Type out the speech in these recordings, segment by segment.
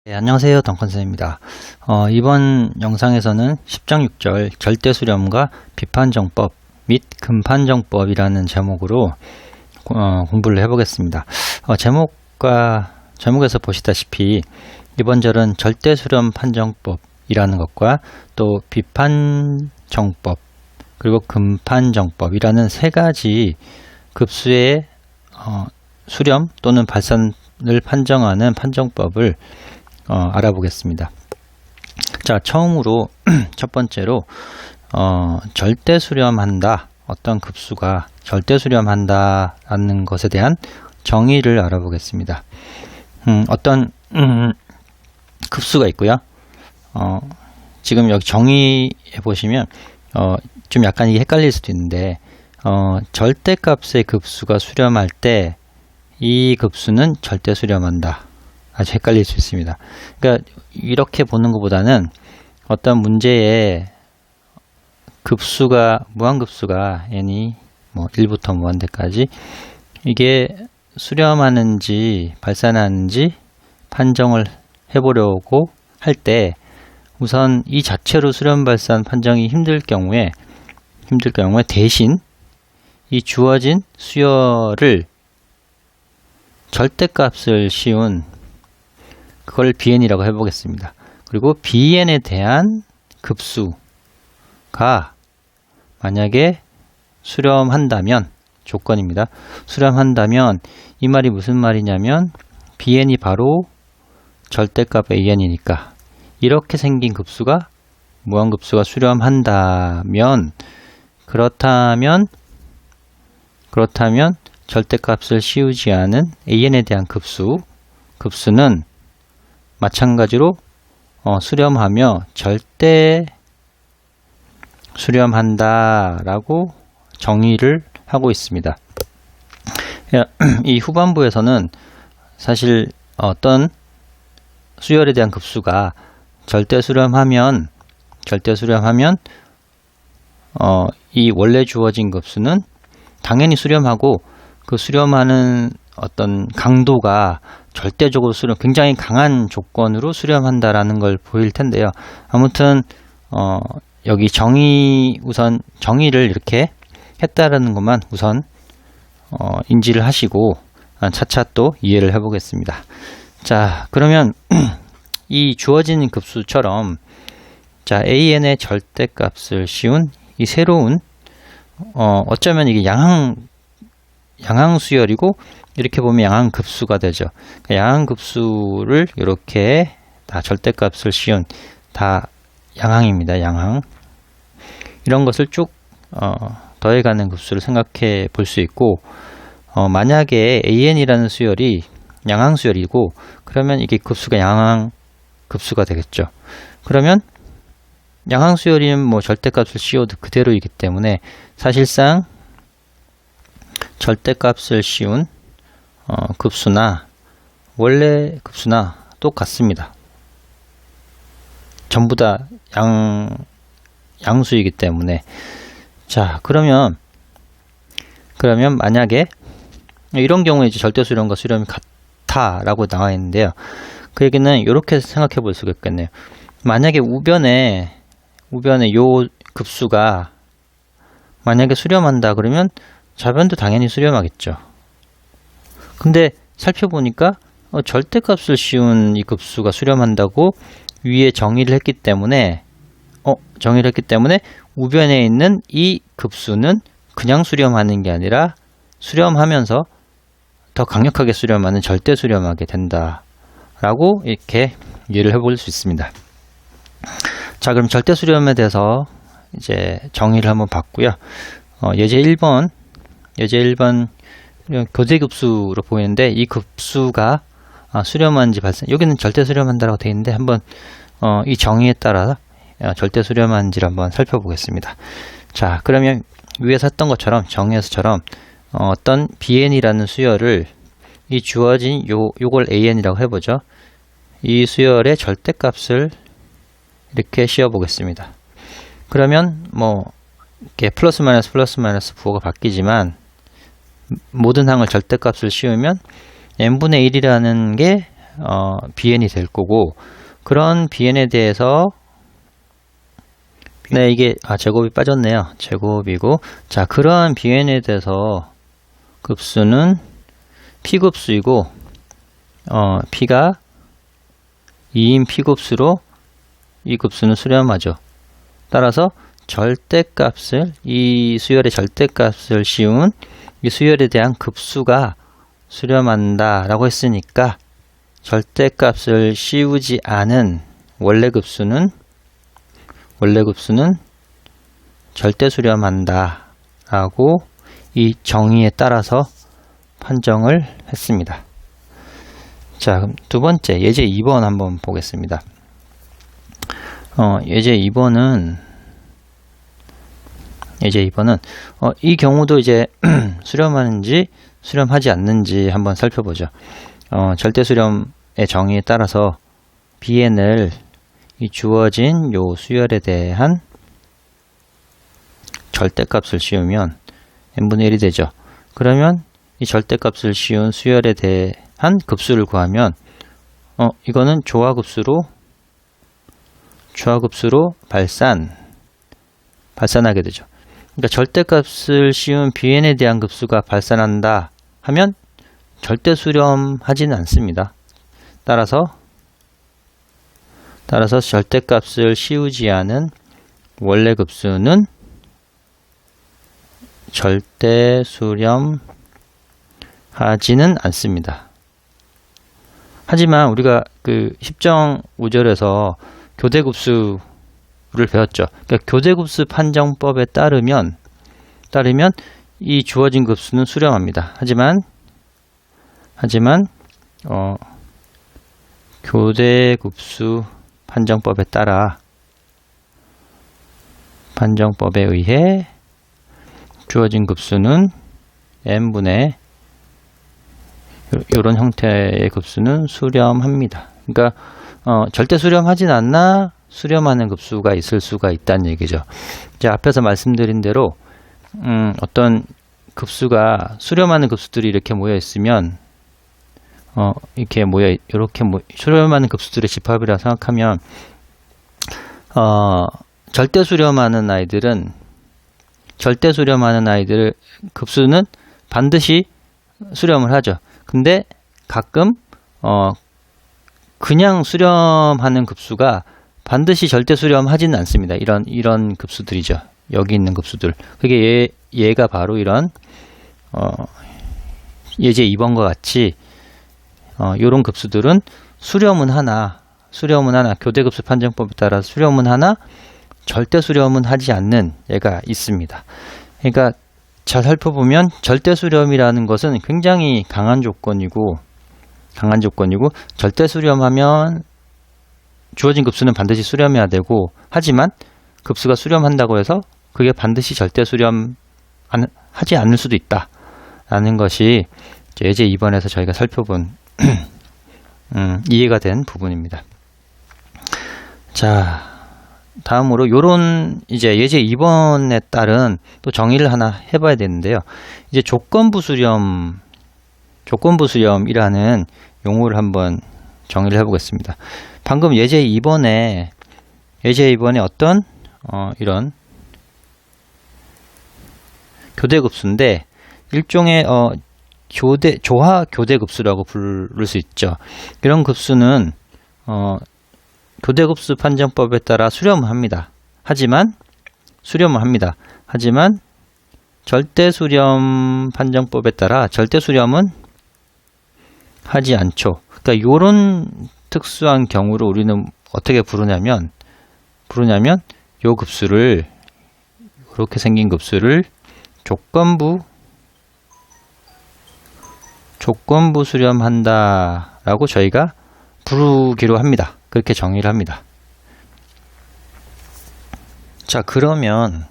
네, 안녕하세요. 덩컨쌤입니다. 이번 영상에서는 10장 6절 절대수렴과 비판정법 및 금판정법이라는 제목으로 공부를 해보겠습니다. 제목에서 보시다시피 이번 절은 절대수렴 판정법이라는 것과 또 비판정법 그리고 금판정법이라는 세 가지 급수의 수렴 또는 발산을 판정하는 판정법을 알아보겠습니다. 자, 처음으로 첫 번째로 절대 수렴한다, 어떤 급수가 절대 수렴한다 라는 것에 대한 정의를 알아보겠습니다. 어떤 급수가 있고요. 지금 여기 정의해 보시면 좀 약간 이게 헷갈릴 수도 있는데 절대값의 급수가 수렴할 때 이 급수는 절대 수렴한다. 아주 헷갈릴 수 있습니다. 그러니까 이렇게 보는 것보다는 어떤 문제에 급수가 무한급수가 n이 뭐 1부터 무한대까지 이게 수렴하는지 발산하는지 판정을 해보려고 할 때 우선 이 자체로 수렴 발산 판정이 힘들 경우에 대신 이 주어진 수열을 절대값을 씌운 그걸 bn이라고 해보겠습니다. 그리고 bn에 대한 급수가 만약에 수렴한다면, 조건입니다. 수렴한다면 이 말이 무슨 말이냐면 bn이 바로 절대값 an이니까 이렇게 생긴 급수가 무한급수가 수렴한다면 그렇다면 절대값을 씌우지 않은 an에 대한 급수는 마찬가지로 수렴하며 절대 수렴한다 라고 정의를 하고 있습니다. 이 후반부에서는 사실 어떤 수열에 대한 급수가 절대 수렴하면 이 원래 주어진 급수는 당연히 수렴하고 그 수렴하는 어떤 강도가 절대적으로 굉장히 강한 조건으로 수렴한다라는 걸 보일 텐데요. 아무튼 여기 우선 정의를 이렇게 했다라는 것만 우선 인지를 하시고 차차 또 이해를 해보겠습니다. 자, 그러면 이 주어진 급수처럼 자 an의 절대값을 씌운 이 새로운 어쩌면 이게 양항수열이고 이렇게 보면 양항급수가 되죠. 양항급수를 이렇게 다 절대값을 씌운 다 양항입니다. 양항. 이런 것을 쭉 더해가는 급수를 생각해 볼 수 있고 만약에 an이라는 수열이 양항수열이고 그러면 이게 급수가 양항급수가 되겠죠. 그러면 양항수열이면 뭐 절대값을 씌워도 그대로이기 때문에 사실상 절대값을 씌운 급수나 원래 급수나 똑같습니다. 전부 다 양수이기 때문에 자 그러면 만약에 이런 경우에 이제 절대 수렴과 수렴이 같다라고 나와 있는데요. 그 얘기는 이렇게 생각해 볼 수가 있겠네요. 만약에 우변에 요 급수가 만약에 수렴한다 그러면 좌변도 당연히 수렴하겠죠. 근데 살펴보니까 절대값을 씌운 이 급수가 수렴한다고 위에 정의를 했기 때문에 우변에 있는 이 급수는 그냥 수렴하는 게 아니라 수렴하면서 더 강력하게 수렴하는 절대 수렴하게 된다라고 이렇게 이해를 해볼 수 있습니다. 자, 그럼 절대 수렴에 대해서 이제 정의를 한번 봤고요. 예제 1번 교대급수로 보이는데 이 급수가 수렴한지 발산, 여기는 절대 수렴한다라고 되어 있는데 한번 이 정의에 따라 절대 수렴한지를 한번 살펴보겠습니다. 자, 그러면 위에서 했던 것처럼 정의에서처럼 어떤 bn이라는 수열을 이 주어진 요걸 an이라고 해보죠. 이 수열의 절대값을 이렇게 씌워 보겠습니다. 그러면 뭐 이렇게 플러스 마이너스 부호가 바뀌지만 모든 항을 절대값을 씌우면 n분의 1이라는 게 BN이 될 거고, 그런 BN에 대해서 네, 이게 제곱이 빠졌네요. 제곱이고, 자, 그러한 BN에 대해서 급수는 P급수이고, P가 2인 P급수로 이 급수는 수렴하죠. 따라서 절대값을, 이 수열의 절대값을 씌운 이 수열에 대한 급수가 수렴한다 라고 했으니까, 절대값을 씌우지 않은 원래 급수는 절대 수렴한다 라고 이 정의에 따라서 판정을 했습니다. 자, 그럼 두 번째 예제 2번 한번 보겠습니다. 예제 2번은 이 경우도 이제 수렴하는지 수렴하지 않는지 한번 살펴보죠. 절대 수렴의 정의에 따라서 BN을 이 주어진 요 수열에 대한 절대값을 씌우면 n분의 1이 되죠. 그러면 이 절대값을 씌운 수열에 대한 급수를 구하면 이거는 조화급수로 발산하게 되죠. 그러니까 절대값을 씌운 BN에 대한 급수가 발산한다 하면 절대 수렴하지는 않습니다. 따라서 절대값을 씌우지 않은 원래 급수는 절대 수렴하지는 않습니다. 하지만 우리가 그 10정 5절에서 교대급수를 배웠죠. 그러니까 교대급수 판정법에 따르면 이 주어진 급수는 수렴합니다. 하지만 교대급수 판정법에 의해 주어진 급수는 n분의 이런 형태의 급수는 수렴합니다. 그러니까 절대 수렴하진 않나 수렴하는 급수가 있을 수가 있다는 얘기죠. 자, 앞에서 말씀드린 대로 어떤 급수가 수렴하는 급수들이 이렇게 모여 있으면 수렴하는 급수들의 집합이라 생각하면 절대 수렴하는 아이들 급수는 반드시 수렴을 하죠. 근데 가끔 그냥 수렴하는 급수가 반드시 절대 수렴하지는 않습니다. 이런 급수들이죠. 여기 있는 급수들. 그게 얘가 바로 이런 예제 2번과 같이 이런 급수들은 수렴은 하나 교대급수 판정법에 따라 수렴은 하나 절대 수렴은 하지 않는 예가 있습니다. 그러니까 잘 살펴보면 절대 수렴이라는 것은 굉장히 강한 조건이고 절대 수렴하면 주어진 급수는 반드시 수렴해야 되고, 하지만 급수가 수렴한다고 해서 그게 반드시 절대 수렴하지 않을 수도 있다라는 것이 예제 2번에서 저희가 살펴본 이해가 된 부분입니다. 자, 다음으로 요런 이제 예제 2번에 따른 또 정의를 하나 해봐야 되는데요. 이제 조건부 수렴이라는 용어를 한번 정의를 해보겠습니다. 방금 예제 2번에 어떤 이런 교대급수인데 일종의 조화 교대급수라고 부를 수 있죠. 이런 급수는 교대급수 판정법에 따라 수렴을 합니다. 하지만 절대 수렴 판정법에 따라 절대 수렴은 하지 않죠. 그러니까 이런 특수한 경우로 우리는 어떻게 부르냐면 요 급수를, 이렇게 생긴 급수를 조건부 수렴한다라고 저희가 부르기로 합니다. 그렇게 정의를 합니다. 자, 그러면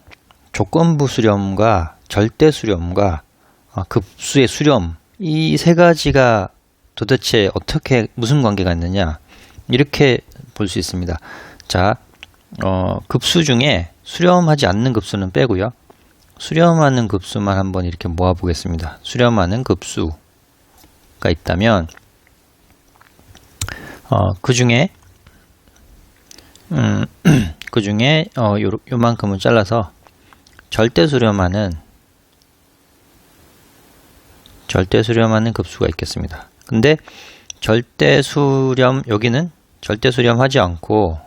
조건부 수렴과 절대 수렴과 급수의 수렴, 이 세 가지가 도대체 무슨 관계가 있느냐, 이렇게 볼 수 있습니다. 자, 급수 중에 수렴하지 않는 급수는 빼고요. 수렴하는 급수만 한번 이렇게 모아 보겠습니다. 수렴하는 급수가 있다면 그 중에 요만큼은 잘라서 절대 수렴하는 급수가 있겠습니다. 근데 여기는 절대 수렴하지 않고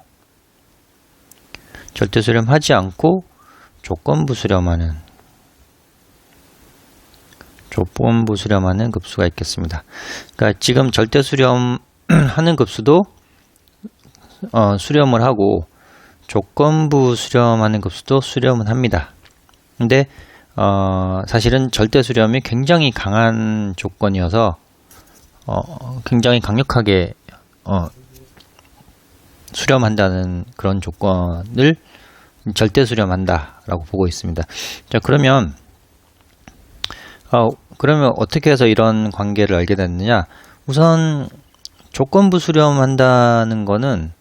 조건부 수렴하는 급수가 있겠습니다. 그러니까 지금 절대 수렴하는 급수도 수렴을 하고 조건부 수렴하는 급수도 수렴은 합니다. 근데 사실은 절대 수렴이 굉장히 강한 조건이어서 굉장히 강력하게 수렴한다는 그런 조건을 절대 수렴한다라고 보고 있습니다. 자, 그러면 어떻게 해서 이런 관계를 알게 됐느냐? 우선 조건부 수렴한다는 거는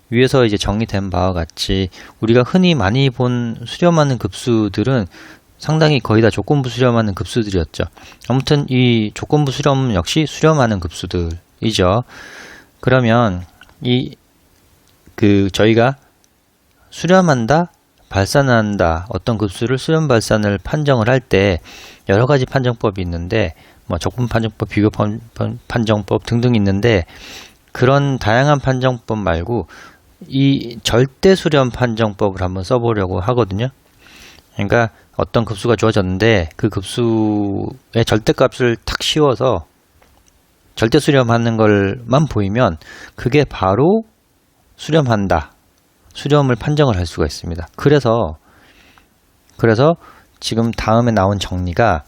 위에서 이제 정의된 바와 같이 우리가 흔히 많이 본 수렴하는 급수들은 상당히 거의 다 조건부 수렴하는 급수들이었죠. 아무튼 이 조건부 수렴 역시 수렴하는 급수들이죠. 그러면 저희가 수렴한다, 발산한다, 어떤 급수를 수렴 발산을 판정을 할 때 여러 가지 판정법이 있는데 적분 판정법, 비교 판정법 등등 있는데 그런 다양한 판정법 말고 이 절대 수렴 판정법을 한번 써보려고 하거든요. 그러니까 어떤 급수가 주어졌는데 그 급수의 절대값을 탁 씌워서 절대 수렴하는 걸만 보이면 그게 바로 수렴한다, 수렴을 판정을 할 수가 있습니다. 그래서 지금 다음에 나온 정리가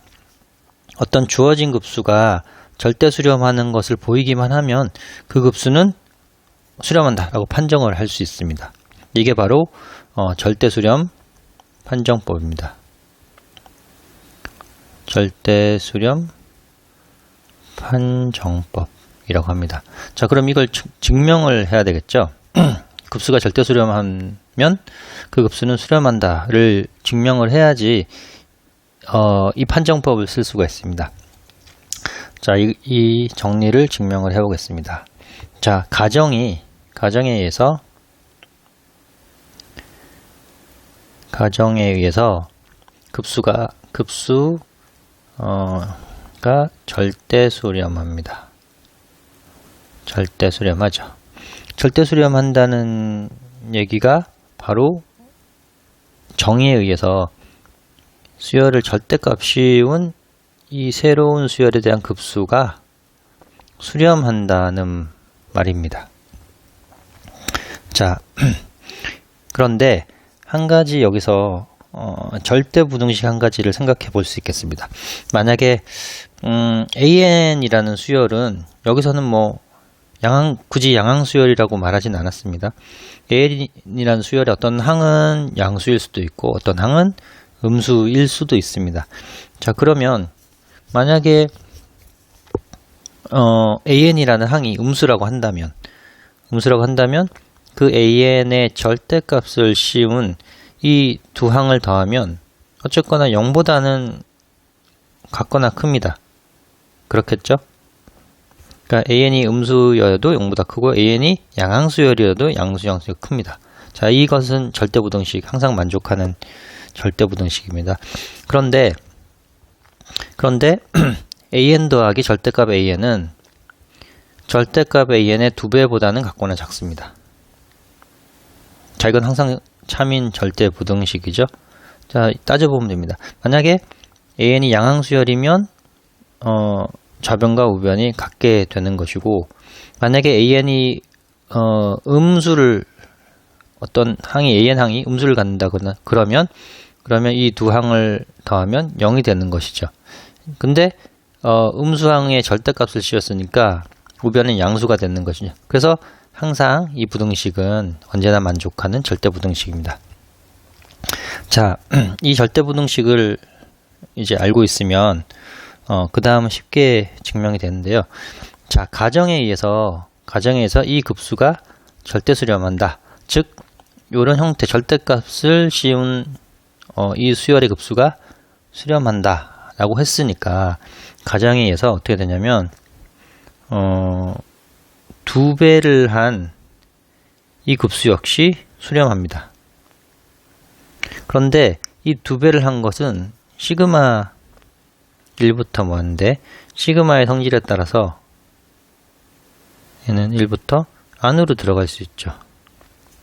어떤 주어진 급수가 절대 수렴하는 것을 보이기만 하면 그 급수는 수렴한다 라고 판정을 할 수 있습니다. 이게 바로 절대 수렴 판정법입니다. 절대 수렴 판정법이라고 합니다. 자, 그럼 이걸 증명을 해야 되겠죠. 급수가 절대 수렴하면 그 급수는 수렴한다를 증명을 해야지 이 판정법을 쓸 수가 있습니다. 자, 이 정리를 증명을 해 보겠습니다. 자, 가정에 의해서 급수가 절대 수렴합니다. 절대 수렴하죠. 절대 수렴한다는 얘기가 바로 정의에 의해서 수열을 절대값 씌운 이 새로운 수열에 대한 급수가 수렴한다는 말입니다. 자, 그런데 한 가지 여기서 절대 부등식 한 가지를 생각해 볼 수 있겠습니다. 만약에 AN이라는 수열은 여기서는 굳이 양항수열이라고 말하진 않았습니다. AN이라는 수열의 어떤 항은 양수일 수도 있고 어떤 항은 음수일 수도 있습니다. 자, 그러면 만약에 AN이라는 항이 음수라고 한다면 그 AN의 절대값을 씌운 이 두 항을 더하면 어쨌거나 0보다는 같거나 큽니다. 그렇겠죠? 그러니까 AN이 음수여도 0보다 크고 AN이 양항수열이어도 양수가 큽니다. 자, 이것은 절대부등식, 항상 만족하는 절대부등식입니다. 그런데 AN 더하기 절대값 AN은 절대값 AN의 2배보다는 같거나 작습니다. 자, 이건 항상 참인 절대부등식이죠. 자, 따져보면 됩니다. 만약에 AN이 양항수열이면 좌변과 우변이 같게 되는 것이고, 만약에 AN이 어떤 항이 AN 항이 음수를 갖는다거나 그러면 이 두 항을 더하면 0이 되는 것이죠. 근데 음수항의 절대값을 씌웠으니까 우변은 양수가 되는 것이죠. 그래서 항상 이 부등식은 언제나 만족하는 절대부등식입니다. 자, 이 절대부등식을 이제 알고 있으면 그 다음은 쉽게 증명이 되는데요. 자, 가정에 의해서 이 급수가 절대 수렴한다. 즉, 이런 형태 절대값을 씌운 이 수열의 급수가 수렴한다 라고 했으니까 가정에 의해서 어떻게 되냐면 2배를 한 이 급수 역시 수렴합니다. 그런데 이 2배를 한 것은 시그마 1부터 뭐하는데 시그마의 성질에 따라서 얘는 1부터 안으로 들어갈 수 있죠.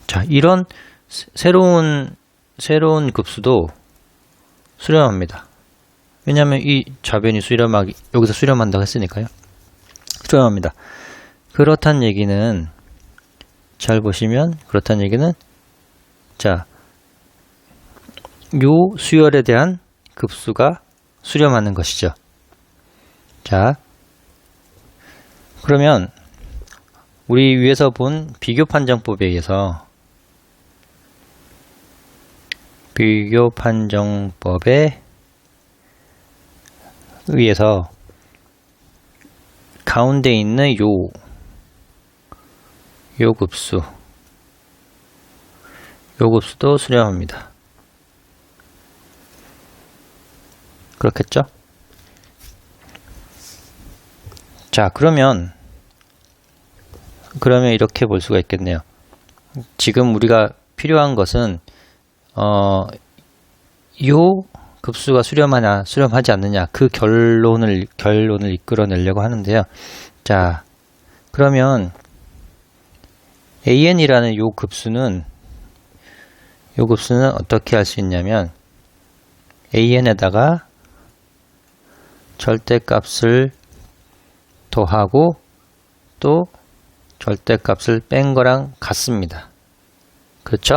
자, 이런 새로운 급수도 수렴합니다. 왜냐하면 이 좌변이 여기서 수렴한다고 했으니까요. 수렴합니다. 그렇다는 얘기는 잘 보시면 그렇다는 얘기는 자, 요 수열에 대한 급수가 수렴하는 것이죠. 자, 그러면 우리 위에서 본 비교 판정법에 의해서 가운데 있는 요 급수도 수렴합니다. 그렇겠죠? 자, 그러면 이렇게 볼 수가 있겠네요. 지금 우리가 필요한 것은 요 급수가 수렴하냐 수렴하지 않느냐 그 결론을 이끌어내려고 하는데요. 자, 그러면 an이라는 요 급수는 어떻게 할 수 있냐면 an에다가 절대값을 더하고 또 절대값을 뺀 거랑 같습니다. 그렇죠?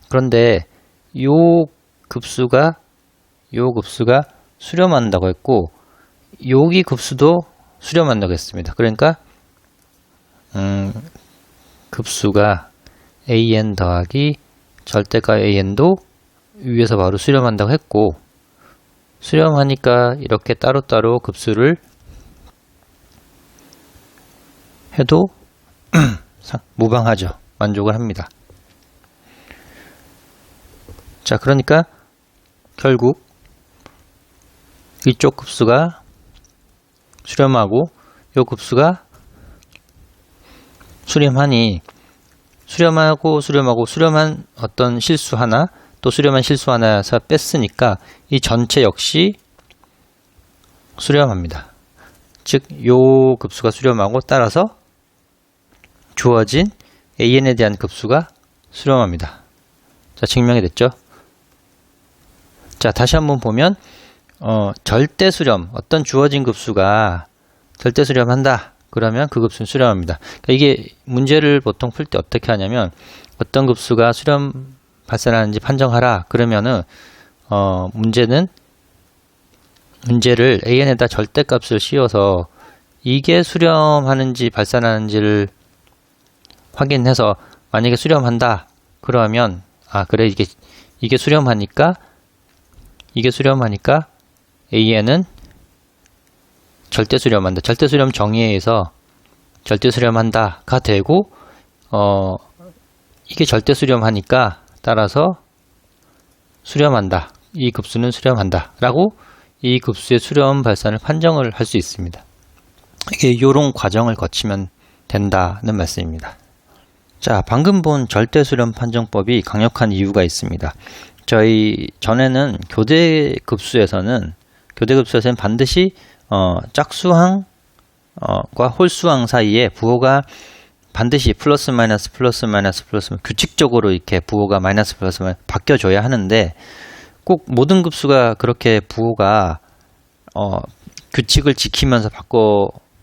그런데 요 급수가 수렴한다고 했고 여기 급수도 수렴한다고 했습니다. 그러니까 급수가 an 더하기 절대값 an도 위에서 바로 수렴한다고 했고 수렴하니까 이렇게 따로따로 급수를 해도 무방하죠. 만족을 합니다. 자, 그러니까 결국 이쪽 급수가 수렴하고 이 급수가 수렴한 어떤 실수 하나 또 수렴한 실수 하나에서 뺐으니까 이 전체 역시 수렴합니다. 즉, 요 급수가 수렴하고 따라서 주어진 an에 대한 급수가 수렴합니다. 자, 증명이 됐죠? 자, 다시 한번 보면 절대 수렴, 어떤 주어진 급수가 절대 수렴한다. 그러면 그 급수는 수렴합니다. 그러니까 이게 문제를 보통 풀 때 어떻게 하냐면 어떤 급수가 수렴 발생하는지 판정하라. 그러면은 문제를 an에다 절대값을 씌워서 이게 수렴하는지 발산하는지를 확인해서 만약에 수렴한다. 그러면 그래 이게 수렴하니까 an은 절대 수렴한다. 절대 수렴 정의에 의해서 절대 수렴한다가 되고 이게 절대 수렴하니까 따라서 수렴한다. 이 급수는 수렴한다. 라고 이 급수의 수렴 발산을 판정을 할 수 있습니다. 이게 요런 과정을 거치면 된다는 말씀입니다. 자, 방금 본 절대 수렴 판정법이 강력한 이유가 있습니다. 저희 전에는 교대 급수에서는 반드시 짝수항과 홀수항 사이에 부호가 반드시 플러스 마이너스 규칙적으로 이렇게 부호가 마이너스 플러스 마이너스 바뀌어줘야 하는데 꼭 모든 급수가 그렇게 부호가 규칙을 지키면서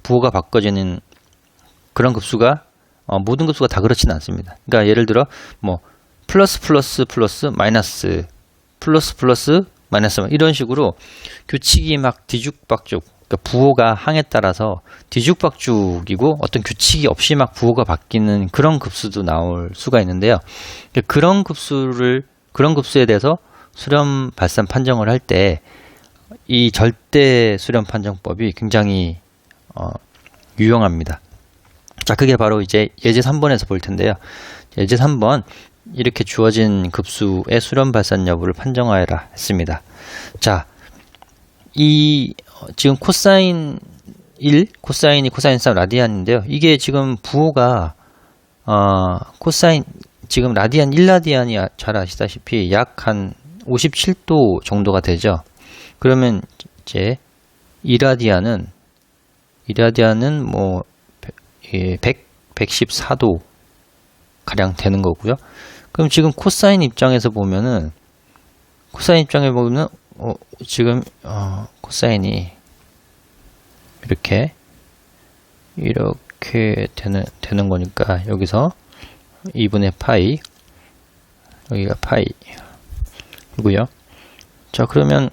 부호가 바꿔지는 그런 급수가 모든 급수가 다 그렇지는 않습니다. 그러니까 예를 들어 뭐 플러스 마이너스 이런 식으로 규칙이 막 뒤죽박죽, 그러니까 부호가 항에 따라서 뒤죽박죽이고 어떤 규칙이 없이 막 부호가 바뀌는 그런 급수도 나올 수가 있는데요. 그런 급수에 대해서 수렴 발산 판정을 할 때 이 절대 수렴 판정법이 굉장히 유용합니다. 자, 그게 바로 이제 예제 3번에서 볼 텐데요. 예제 3번 이렇게 주어진 급수의 수렴 발산 여부를 판정하여라 했습니다. 자, 이 지금 코사인 1, 코사인이 코사인 3 라디안인데요. 이게 지금 부호가 코사인 지금 라디안 1라디안이 잘 아시다시피 약 한 57도 정도가 되죠. 그러면 이제 2라디안은 뭐 114도 가량 되는 거고요. 그럼 지금 코사인 입장에서 보면은 지금 코사인이 이렇게 되는 거니까 여기서 2분의 파이, 여기가 파이고요. 자, 그러면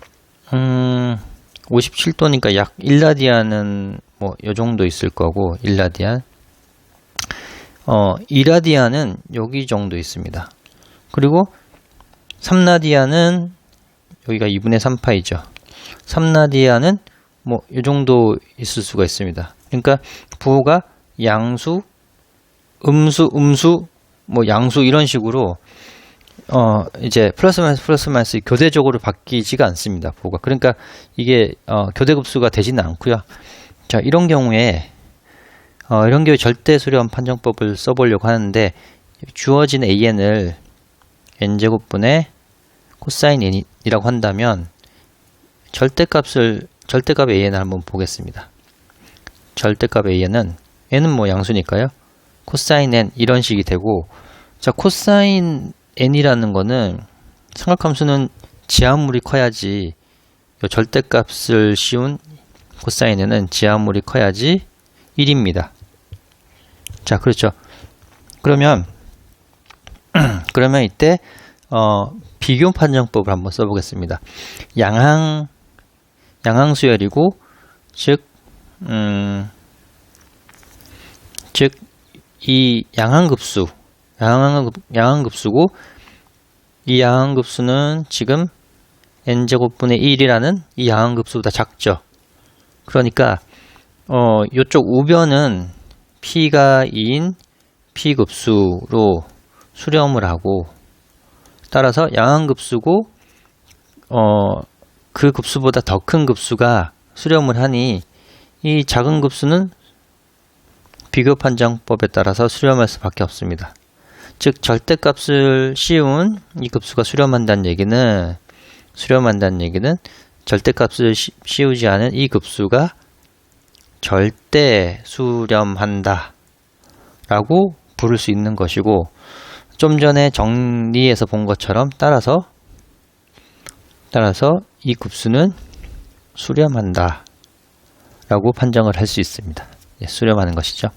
57도니까 약 1라디안은 뭐 요 정도 있을 거고, 1라디안 2라디안은 여기 정도 있습니다. 그리고 3라디안은 여기가 2분의 3파이죠. 3라디안은 뭐 이 정도 있을 수가 있습니다. 그러니까 부호가 양수, 음수, 뭐 양수 이런 식으로 이제 플러스 마이너스 교대적으로 바뀌지가 않습니다. 부호가. 그러니까 이게 교대급수가 되지는 않고요. 자, 이런 경우에 절대 수렴 판정법을 써보려고 하는데, 주어진 an을 n제곱분의 코사인 n이라고 한다면 절대값 an을 한번 보겠습니다. 절대값 n은 뭐 양수니까요. 코사인 n 이런 식이 되고, 자, 코사인 n이라는 거는 삼각함수는 지하물이 커야지, 절대값을 씌운 코사인 n은 지하물이 커야지 1입니다. 자, 그렇죠. 그러면 이때 비교 판정법을 한번 써보겠습니다. 양항수열이고, 즉 이 양항급수고, 이 양항급수는 지금 n제곱분의 1이라는 이 양항급수보다 작죠. 그러니까 요쪽 우변은 p가 2인 p급수로 수렴을 하고, 따라서 양항급수고 그 급수보다 더 큰 급수가 수렴을 하니 이 작은 급수는 비교 판정법에 따라서 수렴할 수밖에 없습니다. 즉 절대값을 씌운 이 급수가 수렴한다는 얘기는 절대값을 씌우지 않은 이 급수가 절대 수렴한다 라고 부를 수 있는 것이고, 좀 전에 정리해서 본 것처럼 따라서 이 급수는 수렴한다 라고 판정을 할 수 있습니다. 수렴하는 것이죠.